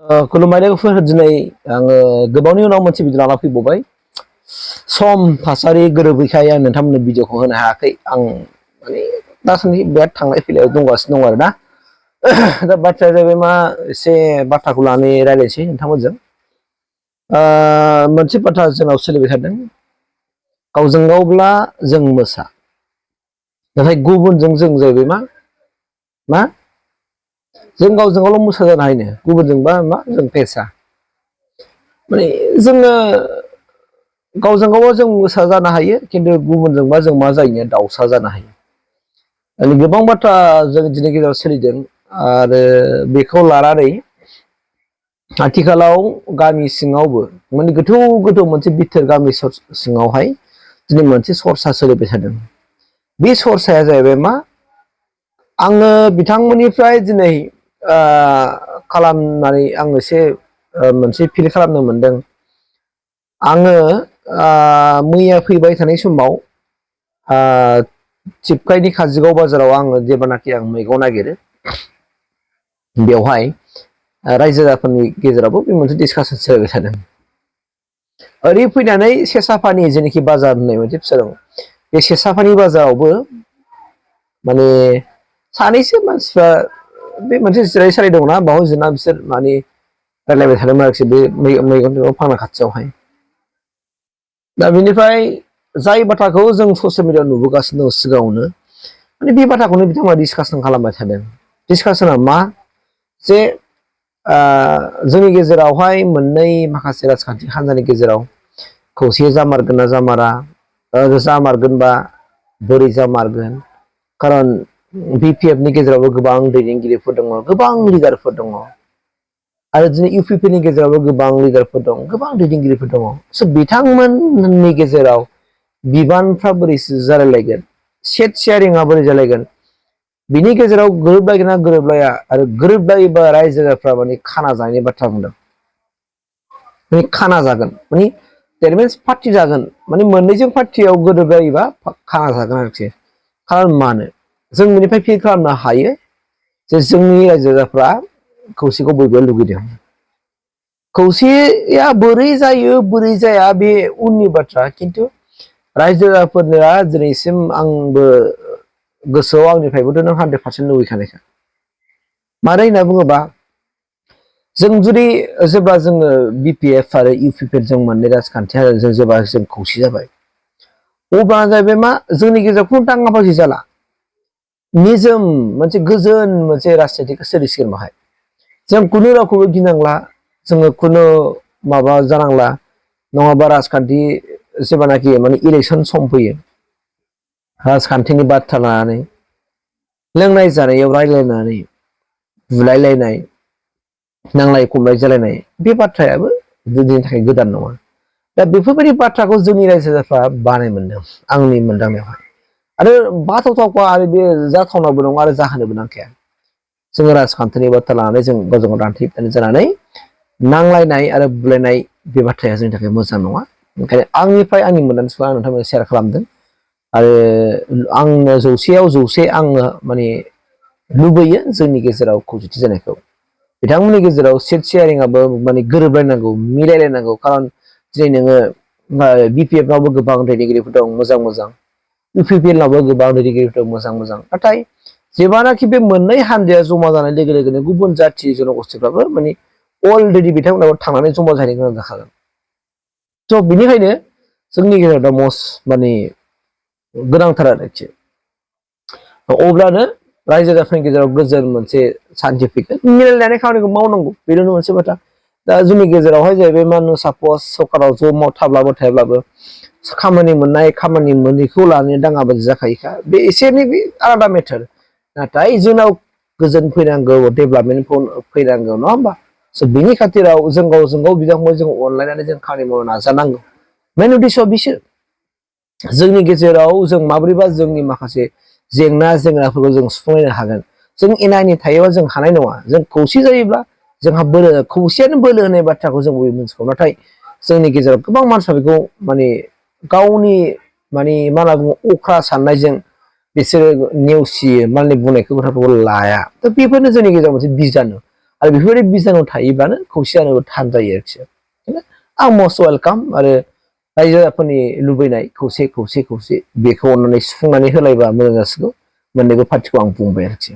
खुलुमबाय लोगोफोर दिनै आङो गोबावनि उनाव मोनसे भिडिअ लाना फैबावबाय सम थासारि गोरोबैखाय आं नोंथांमोननो भिडिअखौ होनो हायाखै आं माने दासान्दि बिराद थांलाय फैलाय दंगासिनो दं आरोना दा बाथ्राया जाहैबाय मा एसे बाथ्राखौ लानानै रायलायनोसै नोंथांमोनजों मोनसे बाथ्रा जोंनाव सोलिबाय थादों गावजों गावब्ला जों मोसा नाथाय गुबुनजों जों जाहैबाय मा जों गावजों गावल' मोसा जानो हायो गुबुनजोंबा मा जों फेसा माने जोङो गावजों गाव जों मोसा जानो हायो खिन्थु गुबुनजोंबा जों मा जायो दाउसा जानो हायो माने गोबां बाथ्रा जों दिनै गेजेराव सोलिदों आरो बेखौ लानानै आथिखालाव गामि सिङावबो माने गोथौ गोथौ मोनसे बिथोर गामि सिङावहाय दिनै मोनसे सरसा सोलिबाय थादों बे सरसाया जाहैबाय मा आङो बिथांमोननिफ्राय दिनै खालामनानै आं एसे मोनसे फिल खालामनो मोनदों आङो मैया फैबाय थानाय समाव चिपकाइनि काजिगाव बाजाराव आङो जेब्लानाखि आं मैगं नागिरो बेवहाय रायजो राजाफोरनि गेजेरावबो बे मोनसे डिसकासन सोलिबाय थादों ओरै फैनानै सेसाफानि जेनाखि बाजार होननाय मोनसे फिसा दं बे सेसाफानि बाजारावबो माने सानैसो मानसिफ्रा बे मोनसे जिरायसालि दंना बाव जना बिसोर माने रायलायबाय थादोंमोन आरोखि बे मैगं थाइगं फांना खाथियावहाय दा बेनिफ्राय जाय बाथ्राखौ जों ससियेल मिडियाआव नुबोगासिनो दं सिगाङावनो माने बे बाथ्राखौनो बिथांमोना डिसकासन खालामबाय थादों डिसकासना मा जे जोंनि गेजेरावहाय मोननै माखासे राजखान्थि हान्जानि गेजेराव खौसे जामारगोन ना जामारा जामारगोनबा बोरै जामारगोन खारन बिपिएफनि गेजेरावबो गोबां दैदेनगिरिफोर दङ गोबां लिडारफोर दङ आरो दिनै इउपिपिनि गेजेरावबो गोबां लिडारफोर दं गोबां दैदेनगिरिफोर दङ स' बिथांमोननि गेजेराव बिबानफ्रा बोरै जालायलायगोन सेट शेयारिंआ बोरै जालायगोन बिनि गेजेराव गोरोबलायगोन ना गोरोबलाया आरो गोरोबलायोबा रायजो राजाफ्रा माने खाना जानायनि बाथ्रा बुंदों माने खाना जागोन माने देट मिन्स पार्टि जागोन माने मोननैजों पार्टियाव गोरोबलायोबा खाना जागोन आरोखि खारन मानो जों बेनिफ्राय फिल खालामनो हायो जे जोंनि रायजो राजाफ्रा खौसेखौ बयबो लुगैदों खौसेया बोरै जायो बोरै जाया बे उननि बाथ्रा खिन्थु रायजो राजाफोरना दिनैसिम आंबो गोसोआव आंनिफ्रायबोथ' नों 100% लुगैखानायखा मारै होनना बुङोबा जों जुदि जेब्ला जोङो बिपिएफ आरो इउपिपिएफ जों मोननै राजखान्थि हान्जाजों जेब्ला जों खौसे जाबाय अब्ला जाहैबाय मा जोंनि गेजेराव खुनु दाङाबाजि जाला निजोम मोनसे गोजोन मोनसे राजनितिक सोलिसिगोन बाहाय जों खुनु रावखौबो गिनांला जोङो खुनु माबा जानांला नङाबा राजखान्थि जेब्लानाखि माने इलेक्सन सम फैयो राजखान्थिनि बाथ्रा लानानै लोंनाय जानायाव रायलायनानै बुलायलायनाय नांलाय खमलाय जालायनाय बे बाथ्रायाबो जोंनि थाखाय गोदान नङा दा बेफोरबायदि बाथ्राखौ जोंनि रायजो राजाफ्रा बानाय मोनदों आंनि मोनदांनायावहाय आरो बाथावथावखौ आरो बे जाथावनाबो नङा आरो जाहोनोबो नांखाया जोङो राजखान्थिनि बाथ्रा लानानै जों गावजों गाव दान्थे जानानै नांलायनाय आरो बुलायनाय बे बाथ्राया जोंनि थाखाय मोजां नङा ओंखायनो आंनिफ्राय आंनि मोन्दांथिखौ आं नोंथांमोन शेयार खालामदों आरो आंनो 100आव 100 आङो माने लुबैयो जोंनि गेजेराव खौसेथि जानायखौ बिथांमोननि गेजेराव सेट शेयारिंआबो माने गोरोबलायनांगौ मिलायलायनांगौ खारन दिनै नोङो बिपिएफनावबो गोबां दैदेनगिरिफोर दं मोजां मोजां इउपिपिएलनावबो गोबां दैदेनगिरिफोर दं मोजां मोजां नाथाय जेब्लानाखि बे मोननै हान्जाया जमा जानाय लोगो लोगोनो गुबुन जाथि जनगोष्ठीफ्राबो माने अलरेडि बिथांमोनाबो थांनानै जमा जाहैनो गोनां जाखागोन स' बिनिखायनो जोंनि गेजेराव दा मस्ट माने गोनांथार आरोखि अब्लानो रायजो राजाफोरनि गेजेराव गोजोन मोनसे सान्थि फैगोन मिलायनानै खामानिखौ मावनांगौ बेनो मोनसे बाथ्रा दा जोंनि गेजेरावहाय जाहैबाय मा होनो सापस सरकाराव ज' थाब्लाबो खामानि मोननाय खामानि मोनैखौ लानानै दाङाबाजि जाखायोखा बे एसे एनै बे आलादा मेटार नाथाय जोंनाव गोजोन फैनांगौ डेभेलपमेन्ट फैनांगौ नङा होमबा स' बिनि खाथिराव जों गावजों गाव बिदा फंबाय जों अनलायनानै जों खामानि मावनो नाजानांगौ मेन उद्देश्यआ बिसोर जोंनि गेजेराव जों माब्रैबा जोंनि माखासे जेंनाफोरखौ जों सुफुंलायनो हागोन जों एना एनि थायोबा जों हानाय नङा जों खौसे जायोब्ला जोंहा बोलो खौसेयानो बोलो होनाय बाथ्राखौ जों बयबो मिथिगौ नाथाय जोंनि गेजेराव गोबां मानसिफ्रा बेखौ माने गावनि माने मा होनना बुङो अख्रा साननायजों बिसोरो नेवसियो मालायनि बुंनायखौ खोथाखौ लाया थ' बेफोरनो जोंनि गेजेराव मोनसे बिजानु आरो बेफोरबायदि बिजानु थायोब्लानो खौसे जानोबो थान जायो आरोखि आं मस्ट वेलकाम आरो रायजो राजाफोरनि लुबैनाय खौसे बेखौ अननानै सुफुंनानै होलायबा मोजां जासिगौ मोननैबो पार्टिखौ आं बुंबाय आरोखि